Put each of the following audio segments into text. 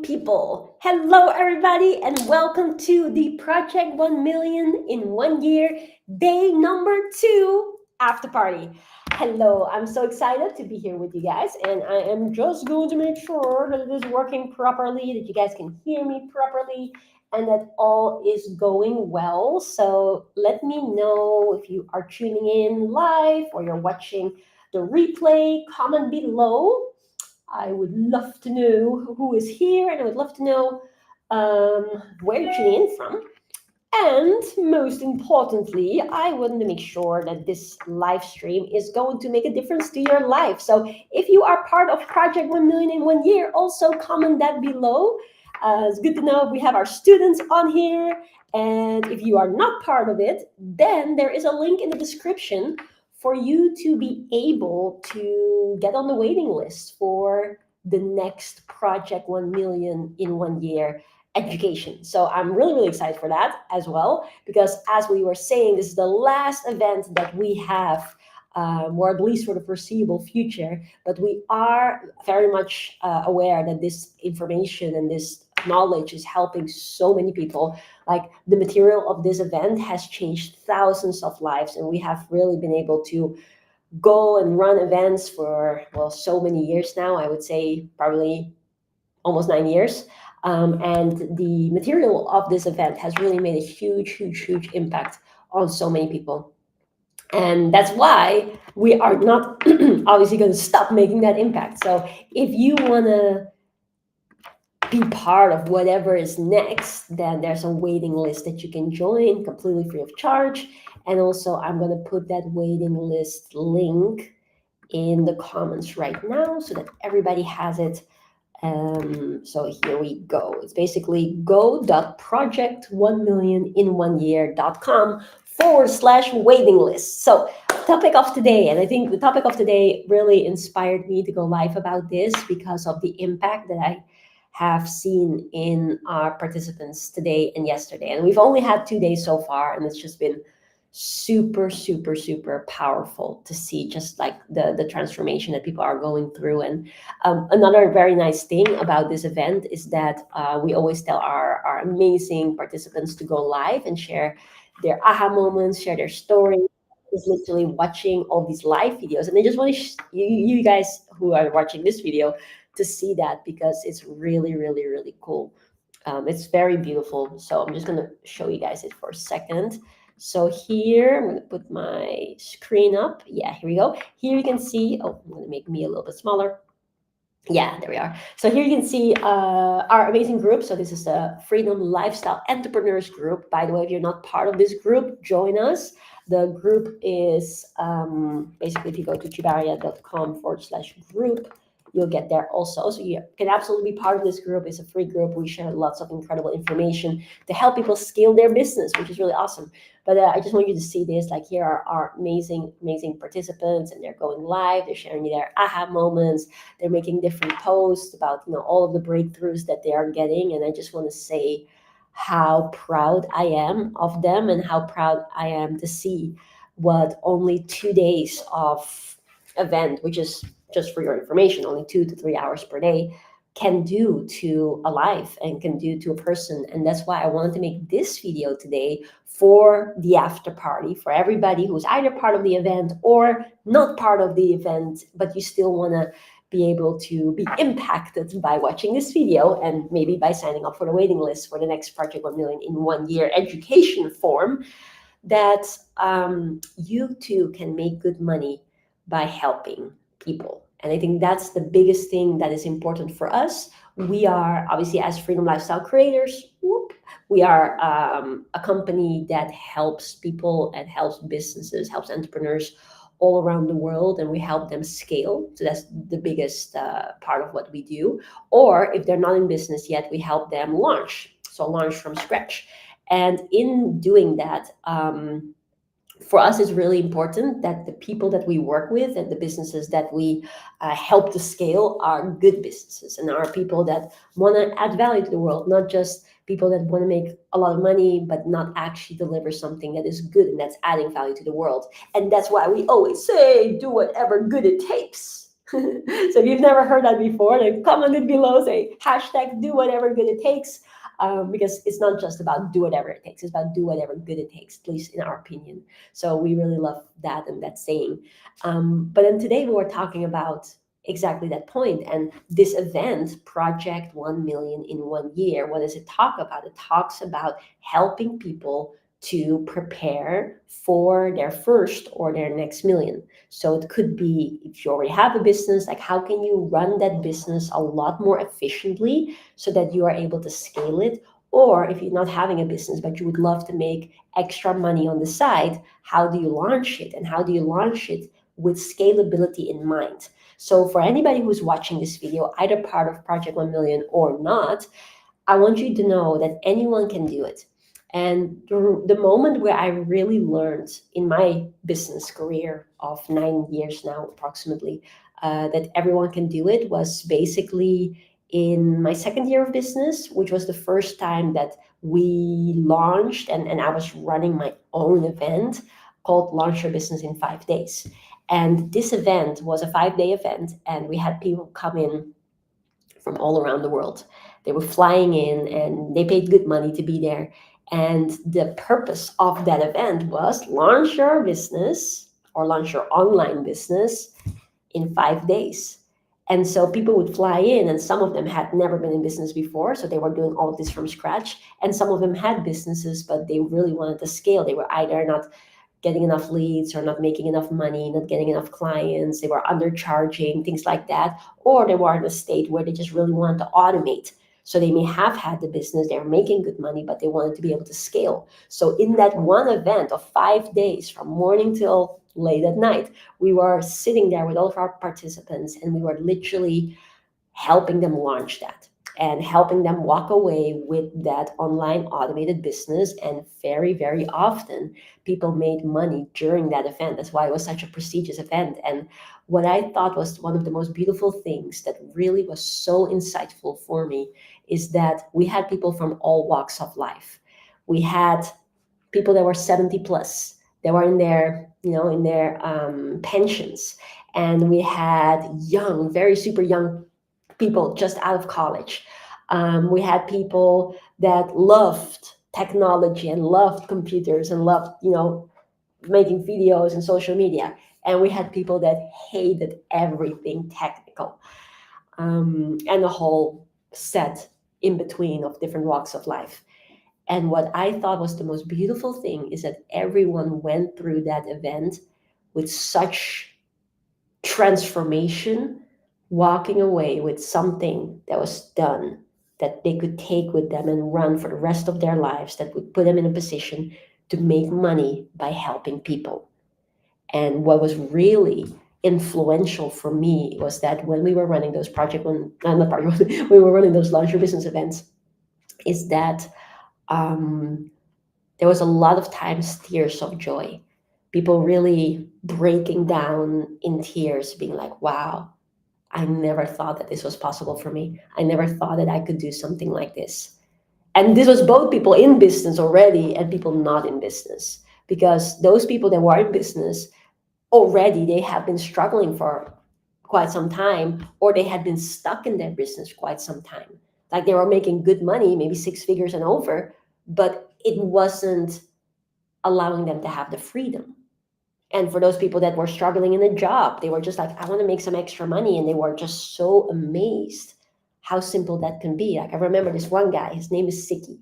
people. Hello, everybody, and welcome to the Project 1 Million in 1 year, day number 2 after party. Hello, I'm so excited to be here with you guys, and I am just going to make sure that it is working properly, that you guys can hear me properly, and that all is going well. So let me know if you are tuning in live or you're watching the replay. Comment below. I would love to know who is here, and I would love to know where you're tuning in from. And most importantly, I want to make sure that this live stream is going to make a difference to your life. So if you are part of Project 1 Million in 1 year, also comment that below. It's good to know we have our students on here. And if you are not part of it, then there is a link in the description for you to be able to get on the waiting list for the next Project 1 Million in 1 year education. So I'm really, really excited for that as well, because as we were saying, this is the last event that we have, or at least for the foreseeable future. But we are very much aware that this information and this knowledge is helping so many people. Like, the material of this event has changed thousands of lives, and we have really been able to go and run events for, well, so many years now. I would say probably almost 9 years. And the material of this event has really made a huge, huge, huge impact on so many people. And that's why we are not obviously going to stop making that impact. So if you want to be part of whatever is next, then there's a waiting list that you can join completely free of charge. And also, I'm going to put that waiting list link in the comments right now so that everybody has it. So here we go. It's basically go.project1millionin1year.com/waiting list. So, topic of today, and I think the topic of today really inspired me to go live about this because of the impact that I have seen in our participants today and yesterday. And we've only had 2 days so far, and it's just been super, super, super powerful to see just like the transformation that people are going through. And another very nice thing about this event is that we always tell our amazing participants to go live and share their aha moments, share their story. Is literally watching all these live videos, and I just want you guys who are watching this video to see that, because it's really, really, really cool. It's very beautiful. So I'm just going to show you guys it for a second. So here, I'm going to put my screen up. Yeah, here we go. Here you can see, oh, I'm going to make me a little bit smaller. Yeah, there we are. So here you can see our amazing group. So this is the Freedom Lifestyle Entrepreneurs Group. By the way, if you're not part of this group, join us. The group is basically, if you go to chibaria.com/group, you'll get there also. So you can absolutely be part of this group. It's a free group. We share lots of incredible information to help people scale their business, which is really awesome. But I just want you to see this. Like, here are our amazing, amazing participants, and they're going live. They're sharing their aha moments. They're making different posts about, all of the breakthroughs that they are getting. And I just want to say how proud I am of them, and how proud I am to see what only 2 days of event, which is, just for your information, only 2 to 3 hours per day, can do to a life and can do to a person. And that's why I wanted to make this video today for the after party, for everybody who's either part of the event or not part of the event, but you still want to be able to be impacted by watching this video, and maybe by signing up for the waiting list for the next Project 1 Million in 1 year education form, that you too can make good money by helping people. And I think that's the biggest thing that is important for us. We are obviously, as Freedom Lifestyle Creators, we are a company that helps people and helps businesses, helps entrepreneurs all around the world, and we help them scale. So that's the biggest part of what we do. Or if they're not in business yet, we help them launch. So launch from scratch. And in doing that, for us, it's really important that the people that we work with and the businesses that we help to scale are good businesses, and are people that want to add value to the world, not just people that want to make a lot of money, but not actually deliver something that is good and that's adding value to the world. And that's why we always say, do whatever good it takes. So if you've never heard that before, then comment it below, say hashtag do whatever good it takes. Because it's not just about do whatever it takes, it's about do whatever good it takes, at least in our opinion. So we really love that and that saying. But then today we were talking about exactly that point. And this event, Project 1 Million in 1 year, what does it talk about? It talks about helping people to prepare for their first or their next million. So it could be if you already have a business, like how can you run that business a lot more efficiently so that you are able to scale it? Or if you're not having a business, but you would love to make extra money on the side, how do you launch it? And how do you launch it with scalability in mind? So for anybody who's watching this video, either part of Project 1 Million or not, I want you to know that anyone can do it. And the moment where I really learned in my business career of 9 years now, approximately, that everyone can do it was basically in my second year of business, which was the first time that we launched and I was running my own event called Launch Your Business in 5 days. And this event was a 5 day event, and we had people come in from all around the world. They were flying in and they paid good money to be there. And the purpose of that event was launch your business or launch your online business in 5 days. And so people would fly in, and some of them had never been in business before. So they were doing all of this from scratch. And some of them had businesses, but they really wanted to scale. They were either not getting enough leads or not making enough money, not getting enough clients. They were undercharging, things like that. Or they were in a state where they just really wanted to automate. So they may have had the business, they were making good money, but they wanted to be able to scale. So in that one event of 5 days, from morning till late at night, we were sitting there with all of our participants, and we were literally helping them launch that and helping them walk away with that online automated business. And very, very often people made money during that event. That's why it was such a prestigious event. And what I thought was one of the most beautiful things that really was so insightful for me is that we had people from all walks of life. We had people that were 70 plus, they were in their, in their pensions. And we had young, very super young people just out of college. We had people that loved technology and loved computers and loved, making videos and social media. And we had people that hated everything technical, and a whole set in between of different walks of life. And what I thought was the most beautiful thing is that everyone went through that event with such transformation, walking away with something that was done that they could take with them and run for the rest of their lives, that would put them in a position to make money by helping people. And what was really influential for me was that when we were running those we were running those larger business events, is that there was a lot of times tears of joy, people really breaking down in tears, being like, wow, I never thought that this was possible for me. I never thought that I could do something like this. And this was both people in business already and people not in business. Because those people that were in business already, they have been struggling for quite some time, or they had been stuck in their business quite some time. Like they were making good money, maybe six figures and over, but it wasn't allowing them to have the freedom. And for those people that were struggling in a job, they were just like, I want to make some extra money. And they were just so amazed how simple that can be. Like I remember this one guy, his name is Siki.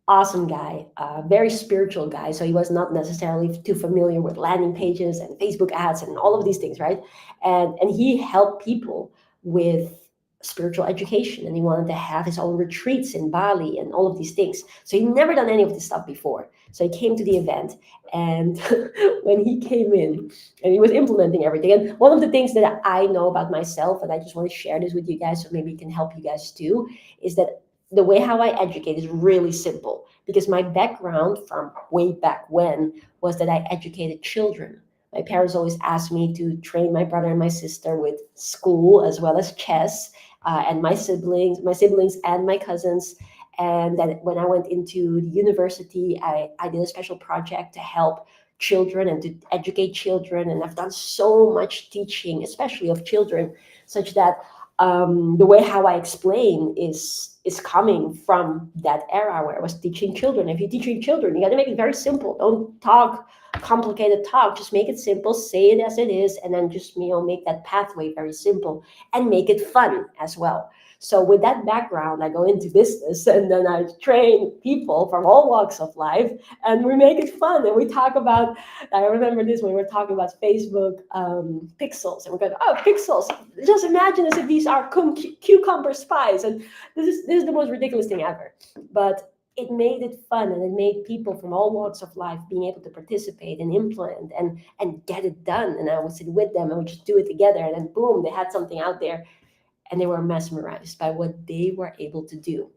Awesome guy, very spiritual guy. So he was not necessarily too familiar with landing pages and Facebook ads and all of these things, right? And he helped people with spiritual education, and he wanted to have his own retreats in Bali and all of these things. So he never done any of this stuff before. So he came to the event, and when he came in and he was implementing everything, and one of the things that I know about myself, and I just want to share this with you guys so maybe it can help you guys too, is that the way how I educate is really simple, because my background from way back when was that I educated children. My parents always asked me to train my brother and my sister with school as well as chess, and my siblings and my cousins. And then when I went into the university, I did a special project to help children and to educate children. And I've done so much teaching, especially of children, such that the way how I explain is coming from that era where I was teaching children. If you're teaching children, you got to make it very simple. Don't talk complicated talk. Just make it simple, say it as it is, and then just make that pathway very simple and make it fun as well. So with that background, I go into business and then I train people from all walks of life, and we make it fun. And we talk about, I remember this when we were talking about Facebook pixels, and we're going, oh, pixels. Just imagine as if these are cucumber spies. And this is the most ridiculous thing ever. But it made it fun, and it made people from all walks of life being able to participate and implement and get it done. And I would sit with them and we just do it together. And then boom, they had something out there, and they were mesmerized by what they were able to do.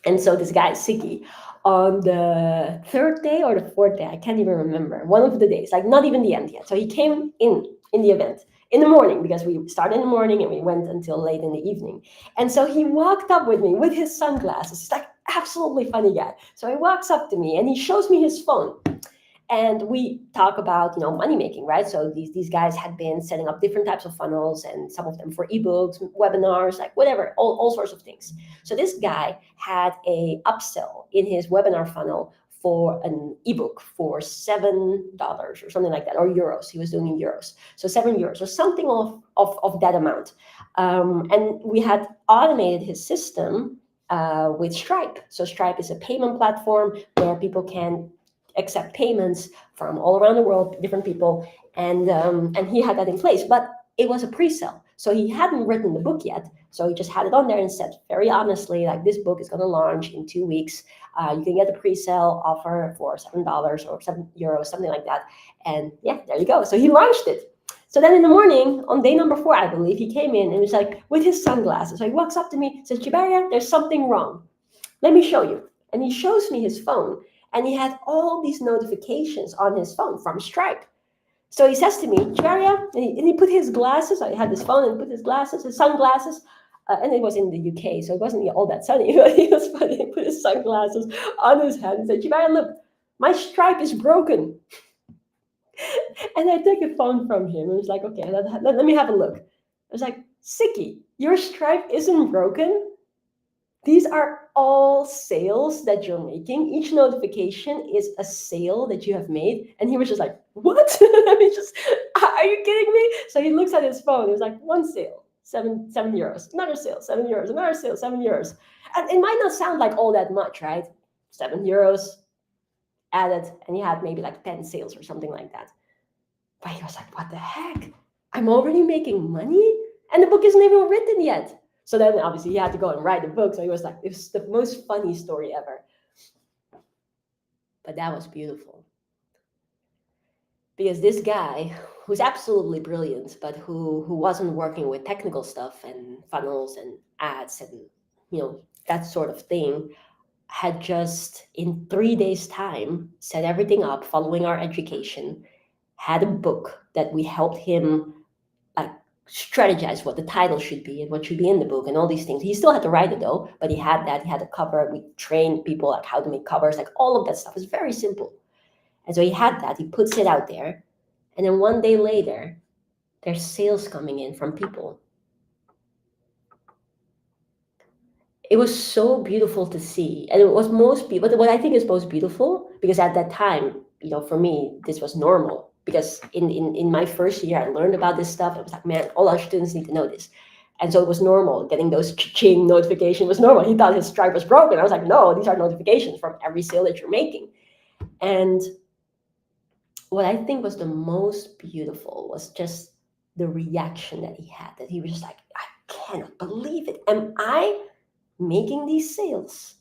And so this guy, Siki, on the third day or the fourth day, I can't even remember, one of the days, like not even the end yet. So he came in the event in the morning, because we started in the morning and we went until late in the evening. And so he walked up with me with his sunglasses. He's like absolutely funny guy. So he walks up to me and he shows me his phone. And we talk about, money making, right? So these guys had been setting up different types of funnels, and some of them for ebooks, webinars, like whatever, all sorts of things. So this guy had a upsell in his webinar funnel for an ebook for $7 or something like that, or euros. He was doing in euros. So €7 or something of that amount. And we had automated his system with Stripe. So Stripe is a payment platform where people can accept payments from all around the world, different people, and he had that in place. But it was a pre-sale, so he hadn't written the book yet. So he just had it on there and said very honestly, like, this book is going to launch in 2 weeks. You can get a pre-sale offer for $7 or €7, something like that. And yeah, there you go. So he launched it. So then in the morning, on day number 4, I believe, he came in and was like with his sunglasses. So he walks up to me, says, Jibaria, there's something wrong. Let me show you. And he shows me his phone. And he had all these notifications on his phone from Stripe. So he says to me, Jaria, and he put his glasses, I had his phone and put his glasses, his sunglasses, and it was in the UK, so it wasn't all that sunny, but he was funny. He put his sunglasses on his head and said, Jaria, look, my Stripe is broken. And I took a phone from him and was like, okay, let me have a look. I was like, Siki, your Stripe isn't broken. These are all sales that you're making. Each notification is a sale that you have made. And he was just like, what? I mean, are you kidding me? So he looks at his phone. It was like, one sale, €7, another sale, €7, another sale, €7. And it might not sound like all that much, right? €7 added, and he had maybe like 10 sales or something like that. But he was like, what the heck? I'm already making money? And the book isn't even written yet. So then obviously he had to go and write the book. So he was like, it was the most funny story ever. But that was beautiful. Because this guy, who's absolutely brilliant, but who wasn't working with technical stuff and funnels and ads and, that sort of thing, had just in 3 days' time set everything up following our education, had a book that we helped him strategize what the title should be and what should be in the book and all these things. He still had to write it though, but he had that. He had a cover. We trained people like how to make covers, like all of that stuff is very simple. And so he had that. He puts it out there. And then 1 day later, there's sales coming in from people. It was so beautiful to see. And it was what I think is most beautiful, because at that time, for me, this was normal. Because in my first year, I learned about this stuff. I was like, man, all our students need to know this. And so it was normal. Getting those cha-ching notifications was normal. He thought his Stripe was broken. I was like, no, these are notifications from every sale that you're making. And what I think was the most beautiful was just the reaction that he had. That he was just like, I cannot believe it. Am I making these sales?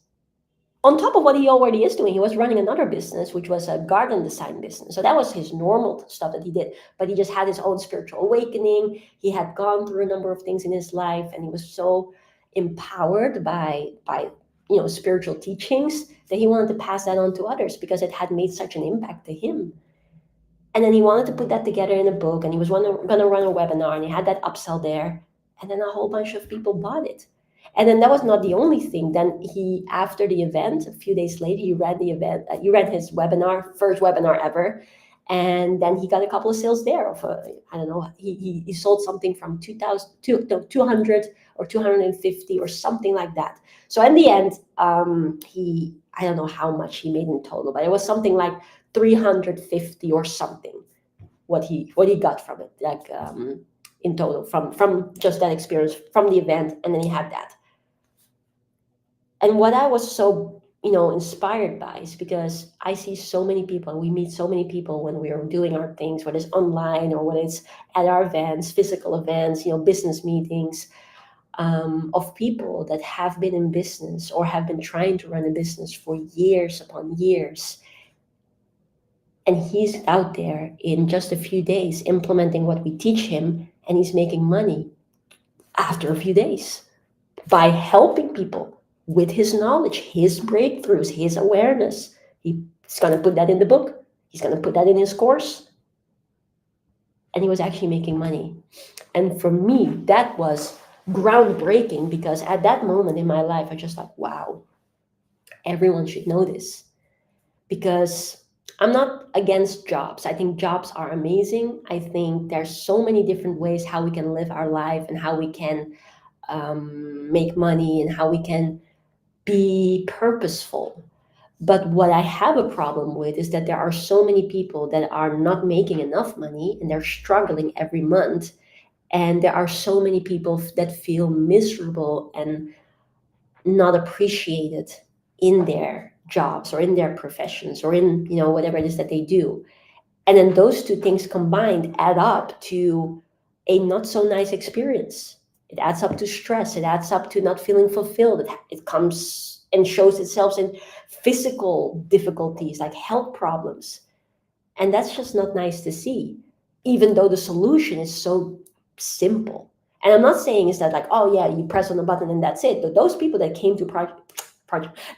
On top of what he already is doing, he was running another business, which was a garden design business. So that was his normal stuff that he did. But he just had his own spiritual awakening. He had gone through a number of things in his life, and he was so empowered by spiritual teachings that he wanted to pass that on to others because it had made such an impact to him. And then he wanted to put that together in a book, and he was going to run a webinar, and he had that upsell there. And then a whole bunch of people bought it. And then that was not the only thing. Then after the event, a few days later, he ran his webinar, first webinar ever. And then he got a couple of sales there of I don't know, he sold something from 2000 to no, 200 or 250 or something like that. So in the end, he, I don't know how much he made in total, but it was something like 350 or something, what he got from it, like in total, from just that experience, from the event. And then he had that. And what I was so, inspired by is because I see so many people, we meet so many people when we are doing our things, whether it's online or whether it's at our events, physical events, business meetings, of people that have been in business or have been trying to run a business for years upon years. And he's out there in just a few days implementing what we teach him, and he's making money after a few days by helping people with his knowledge, his breakthroughs, his awareness. He's going to put that in the book, he's going to put that in his course, and he was actually making money. And for me, that was groundbreaking, because at that moment in my life, I just like, wow, everyone should know this. Because I'm not against jobs. I think jobs are amazing. I think there's so many different ways how we can live our life and how we can make money and how we can be purposeful. But what I have a problem with is that there are so many people that are not making enough money and they're struggling every month. And there are so many people that feel miserable and not appreciated in their jobs or in their professions or in, whatever it is that they do. And then those two things combined add up to a not so nice experience. It adds up to stress. It adds up to not feeling fulfilled. It comes and shows itself in physical difficulties like health problems. And that's just not nice to see, even though the solution is so simple. And I'm not saying is that like, oh yeah, you press on the button and that's it. But those people that came to project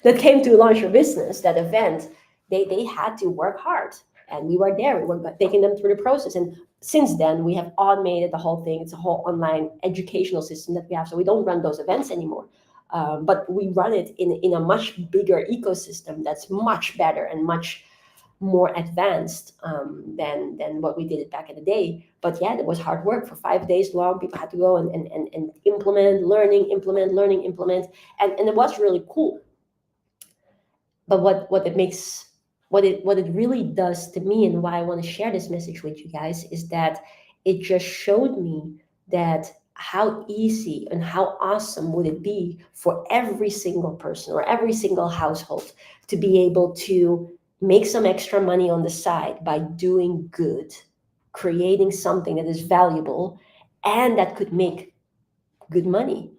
that came to launch your business, that event, they had to work hard. And we were there. We were taking them through the process. And since then, we have automated the whole thing. It's a whole online educational system that we have. So we don't run those events anymore. But we run it in a much bigger ecosystem that's much better and much more advanced than what we did it back in the day. But yeah, it was hard work for 5 days long. People had to go and implement, implement, and it was really cool. But what it really does to me, and why I want to share this message with you guys, is that it just showed me that how easy and how awesome would it be for every single person or every single household to be able to make some extra money on the side by doing good, creating something that is valuable and that could make good money.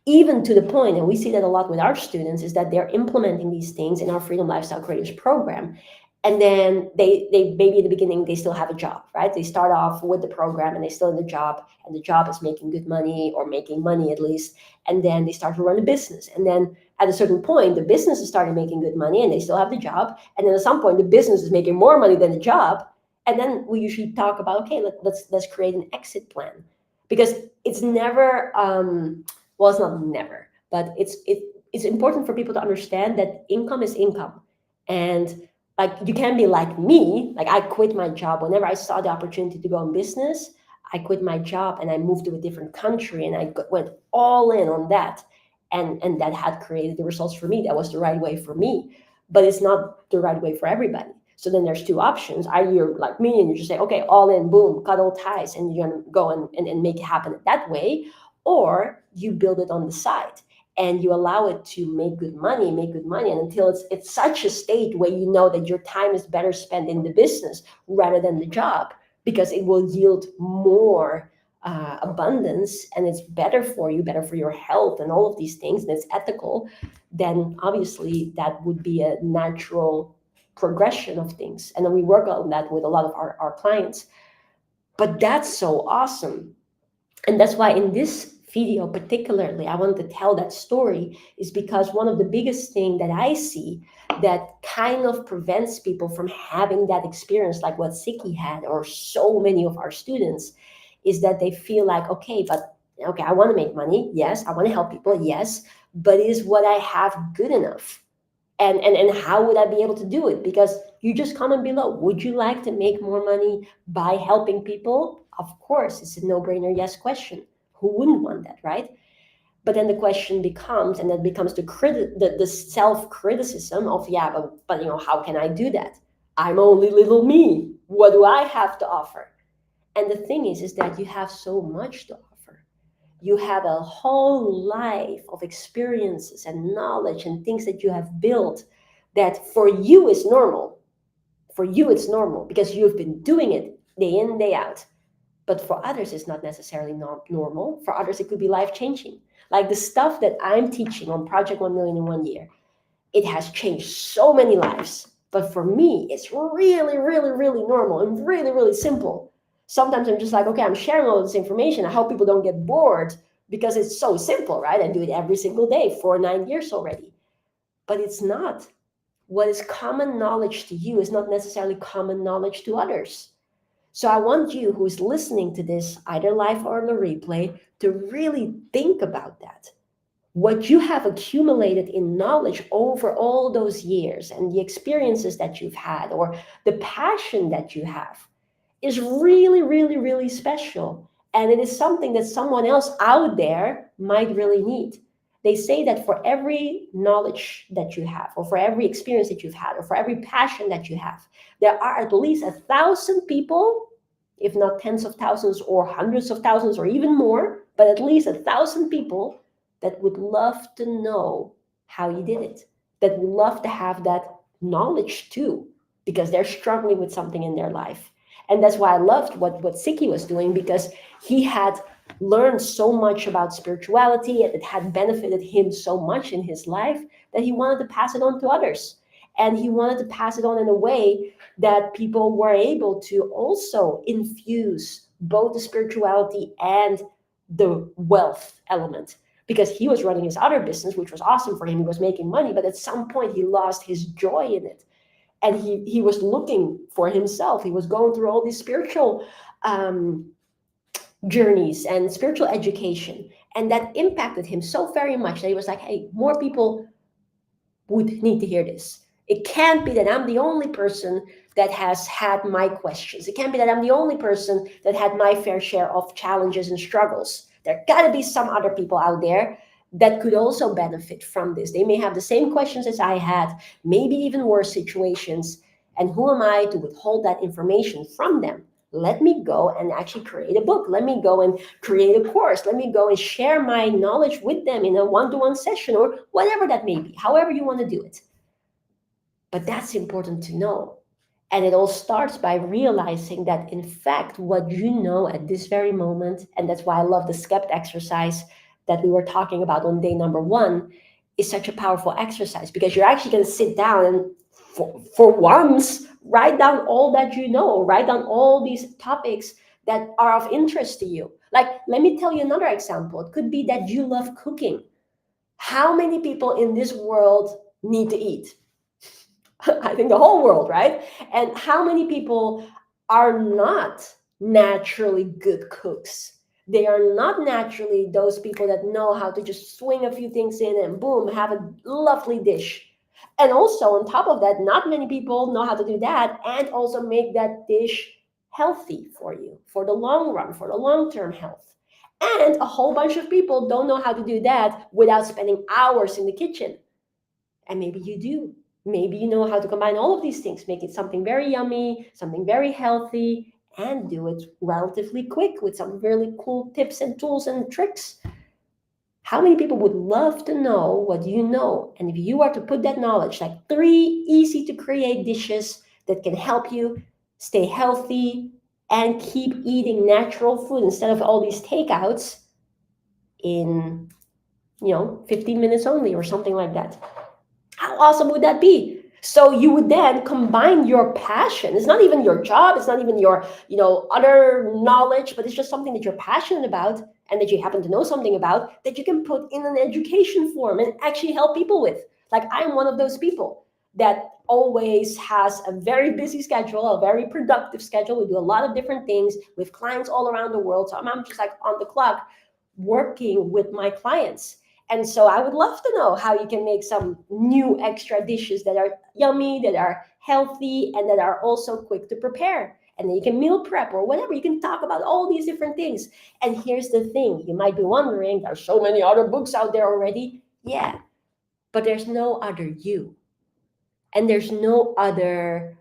Even to the point, and we see that a lot with our students, is that they're implementing these things in our Freedom Lifestyle Creators program. And then they maybe in the beginning, they still have a job, right? They start off with the program and they still in the job, and the job is making good money or making money at least. And then they start to run a business. And then at a certain point, the business is starting making good money and they still have the job. And then at some point, the business is making more money than the job. And then we usually talk about, okay, let's create an exit plan. Because it's never, well, it's not never, but it's important for people to understand that income is income. And like, you can be like me. Like, I quit my job whenever I saw the opportunity to go in business. I quit my job and I moved to a different country and I went all in on that. And that had created the results for me. That was the right way for me, but it's not the right way for everybody. So then there's two options. Either you're like me and you just say, okay, all in, boom, cut all ties, and you're gonna go and make it happen that way, or you build it on the side and you allow it to make good money, and until it's such a state where you know that your time is better spent in the business rather than the job, because it will yield more abundance and it's better for you, better for your health and all of these things, and it's ethical, then obviously that would be a natural progression of things. And then we work on that with a lot of our clients. But that's so awesome. And that's why in this video particularly, I wanted to tell that story, is because one of the biggest thing that I see that kind of prevents people from having that experience like what Siki had, or so many of our students, is that they feel like, okay, I want to make money. Yes. I want to help people. Yes. But is what I have good enough? And how would I be able to do it? Because you just comment below, would you like to make more money by helping people? Of course, it's a no-brainer yes question. Who wouldn't want that, right? But then the question becomes, and that becomes the self-criticism of, yeah, but how can I do that? I'm only little me. What do I have to offer? And the thing is that you have so much to offer. You have a whole life of experiences and knowledge and things that you have built that for you is normal. For you, it's normal because you've been doing it day in, day out. But for others, it's not necessarily not normal. For others, it could be life changing. Like the stuff that I'm teaching on Project 1 Million in 1 year, it has changed so many lives. But for me, it's really, really, really normal and really, really simple. Sometimes I'm just like, okay, I'm sharing all this information. I hope people don't get bored because it's so simple, right? I do it every single day for 9 years already. But it's not. What is common knowledge to you is not necessarily common knowledge to others. So I want you who's listening to this, either live or on the replay, to really think about that. What you have accumulated in knowledge over all those years and the experiences that you've had or the passion that you have is really, really, really special. And it is something that someone else out there might really need. They say that for every knowledge that you have, or for every experience that you've had, or for every passion that you have, there are at least 1,000 people, if not tens of thousands or hundreds of thousands or even more, but at least 1,000 people that would love to know how you did it, that would love to have that knowledge too, because they're struggling with something in their life. And that's why I loved what Siki was doing, because he had learned so much about spirituality and it had benefited him so much in his life that he wanted to pass it on to others. And he wanted to pass it on in a way that people were able to also infuse both the spirituality and the wealth element. Because he was running his other business, which was awesome for him. He was making money, but at some point he lost his joy in it. And he was looking for himself. He was going through all these spiritual journeys and spiritual education. And that impacted him so very much that he was like, hey, more people would need to hear this. It can't be that I'm the only person that has had my questions. It can't be that I'm the only person that had my fair share of challenges and struggles. There gotta be some other people out there that could also benefit from this. They may have the same questions as I had, maybe even worse situations. And who am I to withhold that information from them? Let me go and actually create a book. Let me go and create a course. Let me go and share my knowledge with them in a one-to-one session or whatever that may be, however you want to do it. But that's important to know. And it all starts by realizing that, in fact, what you know at this very moment, and that's why I love the SCEPT exercise that we were talking about on day number 1, is such a powerful exercise, because you're actually going to sit down and for once, write down all that you know, write down all these topics that are of interest to you. Like, let me tell you another example. It could be that you love cooking. How many people in this world need to eat? I think the whole world, right? And how many people are not naturally good cooks? They are not naturally those people that know how to just swing a few things in and boom, have a lovely dish. And also, on top of that, not many people know how to do that and also make that dish healthy for you, for the long run, for the long-term health. And a whole bunch of people don't know how to do that without spending hours in the kitchen. And maybe you do. Maybe you know how to combine all of these things, make it something very yummy, something very healthy, and do it relatively quick with some really cool tips and tools and tricks. How many people would love to know what you know? And if you are to put that knowledge, like 3 easy to create dishes that can help you stay healthy and keep eating natural food instead of all these takeouts in, 15 minutes only or something like that. How awesome would that be? So you would then combine your passion. It's not even your job. It's not even your, other knowledge, but it's just something that you're passionate about and that you happen to know something about that you can put in an education form and actually help people with. Like, I'm one of those people that always has a very busy schedule, a very productive schedule. We do a lot of different things with clients all around the world. So I'm just like on the clock working with my clients. And so I would love to know how you can make some new extra dishes that are yummy, that are healthy, and that are also quick to prepare. And then you can meal prep or whatever. You can talk about all these different things. And here's the thing, you might be wondering, there's so many other books out there already. Yeah, but there's no other you. And there's no other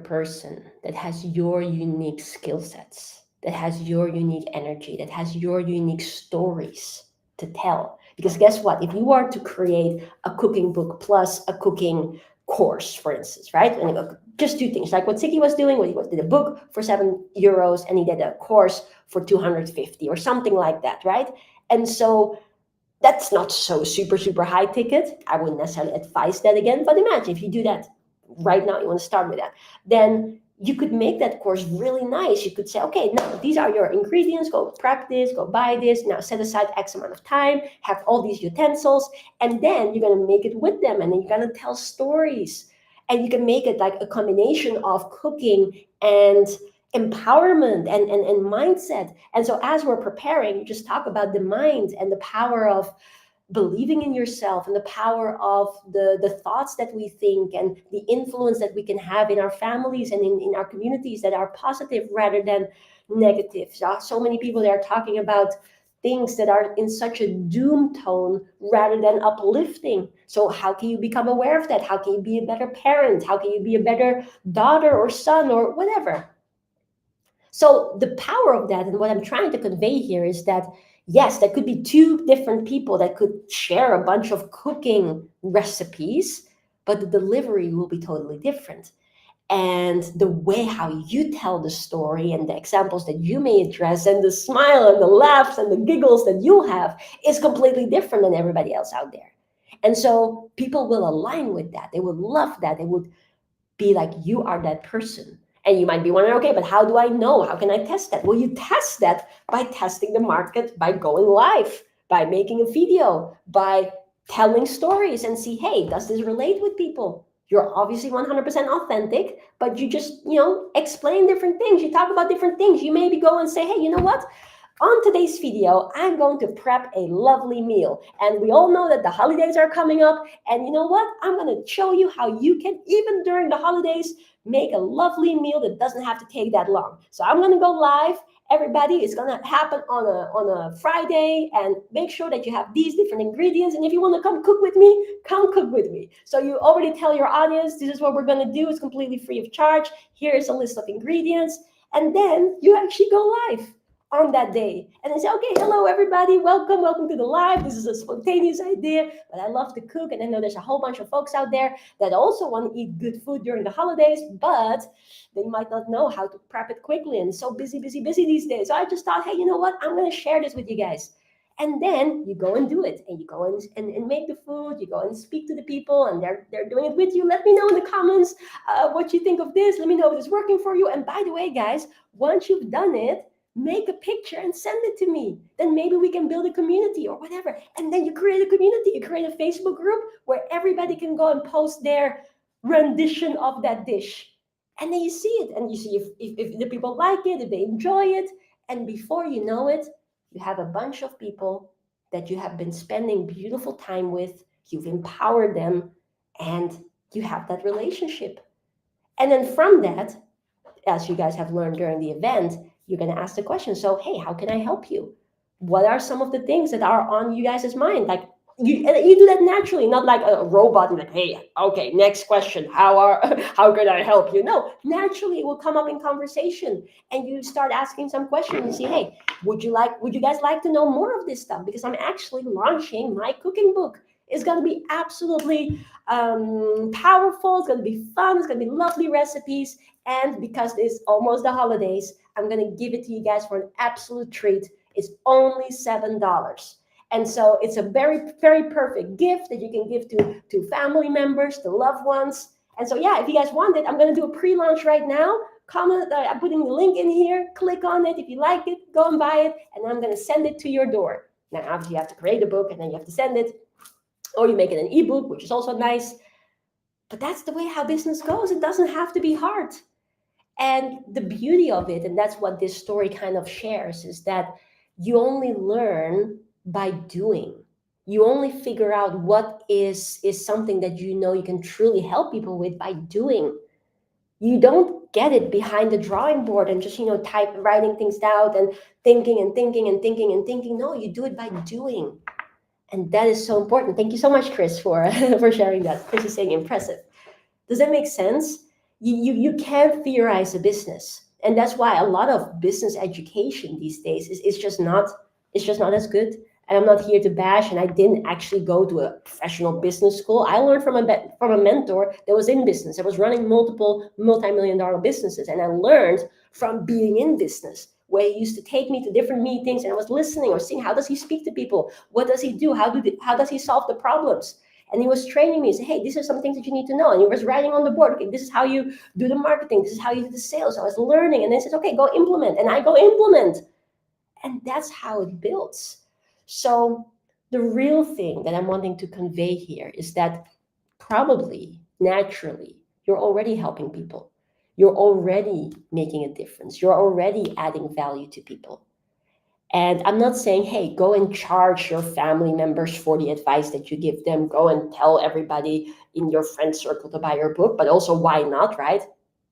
person that has your unique skill sets, that has your unique energy, that has your unique stories to tell. Because guess what? If you are to create a cooking book plus a cooking course, for instance, right? And just two things, like what Siki was doing, he did a book for €7 and he did a course for 250 or something like that, right? And so that's not so super high ticket. I wouldn't necessarily advise that again, but imagine if you do that right now, you want to start with that, then you could make that course really nice. You could say, okay, now these are your ingredients, go prep this, go buy this, now set aside X amount of time, have all these utensils, and then you're going to make it with them, and then you're going to tell stories. And you can make it like a combination of cooking and empowerment and mindset. And so as we're preparing, you just talk about the mind and the power of believing in yourself and the power of the thoughts that we think and the influence that we can have in our families and in our communities that are positive rather than negative. So many people that are talking about things that are in such a doom tone rather than uplifting. So how can you become aware of that? How can you be a better parent? How can you be a better daughter or son or whatever? So the power of that, and what I'm trying to convey here, is that yes, there could be two different people that could share a bunch of cooking recipes, but the delivery will be totally different. And the way how you tell the story and the examples that you may address and the smile and the laughs and the giggles that you'll have is completely different than everybody else out there. And so people will align with that. They would love that. They would be like, you are that person. And you might be wondering, okay, but how do I know? How can I test that? Well, you test that by testing the market, by going live, by making a video, by telling stories and see, hey, does this relate with people? You're obviously 100% authentic, but you just, explain different things. You talk about different things. You maybe go and say, hey, you know what? On today's video, I'm going to prep a lovely meal. And we all know that the holidays are coming up. And you know what? I'm going to show you how you can, even during the holidays, make a lovely meal that doesn't have to take that long. So I'm going to go live. Everybody, it's going to happen on a Friday, and make sure that you have these different ingredients. And if you want to come cook with me, come cook with me. So you already tell your audience, this is what we're going to do. It's completely free of charge. Here's a list of ingredients. And then you actually go live on that day and then say, okay, hello everybody, welcome to the live. This is a spontaneous idea, but I love to cook, and I know there's a whole bunch of folks out there that also want to eat good food during the holidays, but they might not know how to prep it quickly, and so busy these days. So I just thought, hey, you know what, I'm going to share this with you guys. And then you go and do it, and you go and make the food, you go and speak to the people, and they're doing it with you. Let me know in the comments what you think of this. Let me know if it's working for you. And by the way, guys, once you've done it, make a picture and send it to me. Then maybe we can build a community or whatever. And then you create a community, you create a Facebook group where everybody can go and post their rendition of that dish. And then you see it, and you see if the people like it, if they enjoy it. And before you know it, you have a bunch of people that you have been spending beautiful time with, you've empowered them, and you have that relationship. And then from that, as you guys have learned during the event, you're going to ask the question, so hey, how can I help you? What are some of the things that are on you guys' mind? Like you do that naturally, not like a robot like, hey, okay, next question, how can I help you? No, naturally it will come up in conversation, and you start asking some questions and say, hey, would you guys like to know more of this stuff? Because I'm actually launching my cooking book. It's going to be absolutely powerful. It's going to be fun. It's going to be lovely recipes. And because it's almost the holidays, I'm going to give it to you guys for an absolute treat. It's only $7. And so it's a very, very perfect gift that you can give to family members, to loved ones. And so, yeah, if you guys want it, I'm going to do a pre-launch right now. Comment, I'm putting the link in here. Click on it. If you like it, go and buy it. And I'm going to send it to your door. Now, obviously, you have to create a book, and then you have to send it. Or you make it an ebook, which is also nice. But that's the way how business goes. It doesn't have to be hard. And the beauty of it, and that's what this story kind of shares, is that You only learn by doing. You only figure out what is something that you know you can truly help people with by doing. You don't get it behind the drawing board and just type writing things down and thinking and thinking and thinking and thinking. No, you do it by doing. And that is so important. Thank you so much, Chris, for for sharing that. Chris is saying impressive. Does that make sense? You can't theorize a business. And that's why a lot of business education these days is just not, it's just not as good. And I'm not here to bash, and I didn't actually go to a professional business school. I learned from from a mentor that was in business. That was running multiple multi-million dollar businesses. And I learned from being in business, where he used to take me to different meetings, and I was listening or seeing how does he speak to people? What does he do? How does he solve the problems? And he was training me. He said, hey, these are some things that you need to know. And he was writing on the board, okay, this is how you do the marketing. This is how you do the sales. So I was learning. And then he said, okay, go implement. And I go implement. And that's how it builds. So the real thing that I'm wanting to convey here is that probably, naturally, you're already helping people. You're already making a difference. You're already adding value to people. And I'm not saying, hey, go and charge your family members for the advice that you give them. Go and tell everybody in your friend circle to buy your book. But also, why not, right?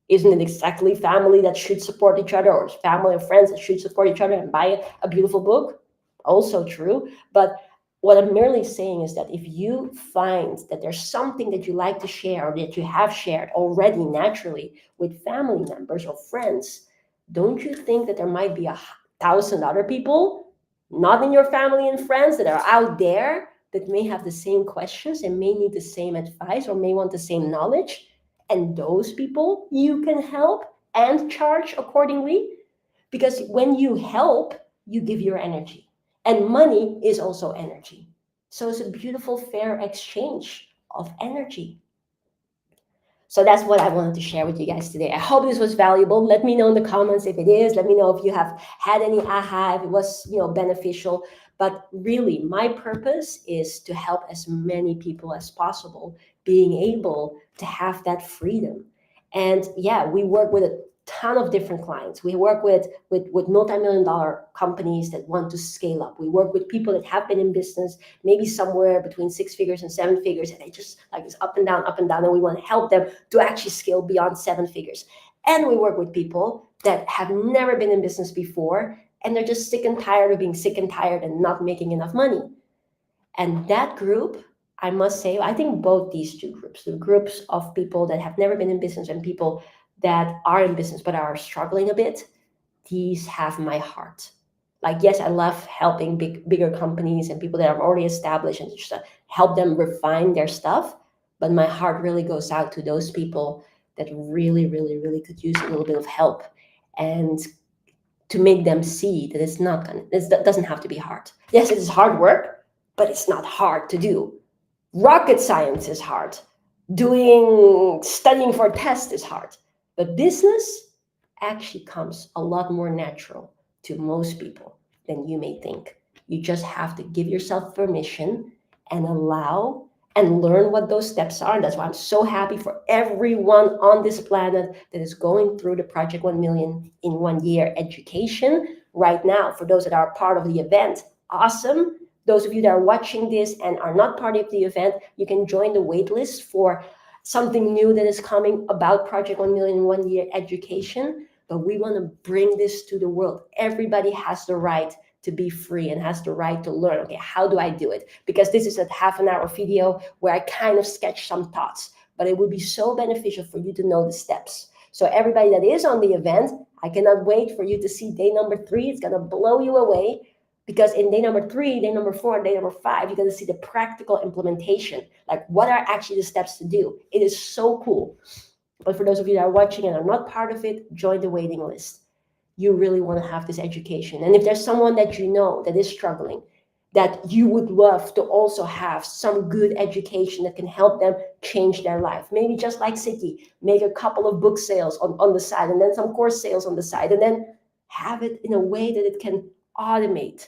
Isn't it exactly family that should support each other, or family and friends that should support each other and buy a beautiful book? Also true. But what I'm merely saying is that if you find that there's something that you like to share, or that you have shared already naturally with family members or friends, don't you think that there might be 1,000 other people, not in your family and friends, that are out there that may have the same questions and may need the same advice or may want the same knowledge? And those people you can help and charge accordingly. Because when you help, you give your energy. And money is also energy. So it's a beautiful, fair exchange of energy. So that's what I wanted to share with you guys today. I hope this was valuable. Let me know in the comments if it is. Let me know if you have had any aha, if it was, beneficial. But really, my purpose is to help as many people as possible being able to have that freedom. And yeah, we work with a ton of different clients. We work with multi-million dollar companies that want to scale up. We work with people that have been in business maybe somewhere between 6 figures and 7 figures, and they just like this up and down, and we want to help them to actually scale beyond 7 figures. And we work with people that have never been in business before, and they're just sick and tired of being sick and tired and not making enough money. And that group, I must say, I think both these two groups, the groups of people that have never been in business and people that are in business but are struggling a bit, these have my heart. Like, yes, I love helping bigger companies and people that are already established and just help them refine their stuff. But my heart really goes out to those people that really, really, really could use a little bit of help, and to make them see that it's not gonna, it doesn't have to be hard. Yes, it is hard work, but it's not hard to do. Rocket science is hard. Studying for a test is hard. But business actually comes a lot more natural to most people than you may think. You just have to give yourself permission and allow and learn what those steps are. And that's why I'm so happy for everyone on this planet that is going through the Project 1 Million in 1 Year education right now. For those that are part of the event, awesome. Those of you that are watching this and are not part of the event, you can join the waitlist for something new that is coming about Project 1 Million in 1 Year education. But we want to bring this to the world. Everybody has the right to be free and has the right to learn. Okay, how do I do it? Because this is a half-an-hour video where I kind of sketch some thoughts, but it would be so beneficial for you to know the steps. So everybody that is on the event, I cannot wait for you to see day number 3. It's going to blow you away. Because in day number 3, day number 4, and day number 5, you're going to see the practical implementation. Like, what are actually the steps to do? It is so cool. But for those of you that are watching and are not part of it, join the waiting list. You really want to have this education. And if there's someone that you know that is struggling, that you would love to also have some good education that can help them change their life. Maybe just like Siki, make a couple of book sales on the side, and then some course sales on the side, and then have it in a way that it can automate.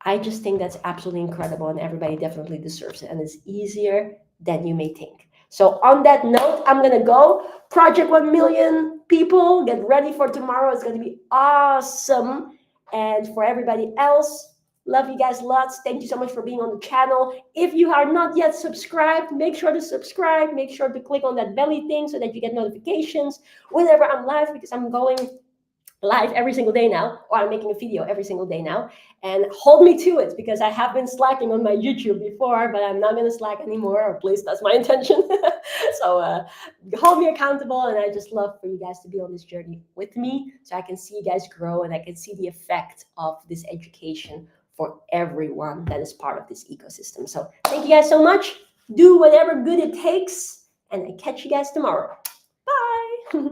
I just think that's absolutely incredible, and everybody definitely deserves it. And it's easier than you may think. So on that note, I'm going to go. Project 1 Million people, get ready for tomorrow. It's going to be awesome. And for everybody else, love you guys lots. Thank you so much for being on the channel. If you are not yet subscribed, make sure to subscribe. Make sure to click on that belly thing so that you get notifications whenever I'm live, because I'm going live every single day now, or I'm making a video every single day now. And hold me to it, because I have been slacking on my YouTube before, but I'm not going to slack anymore, or at least that's my intention. So hold me accountable, and I just love for you guys to be on this journey with me, so I can see you guys grow and I can see the effect of this education for everyone that is part of this ecosystem. So thank you guys so much. Do whatever good it takes, and I catch you guys tomorrow. Bye.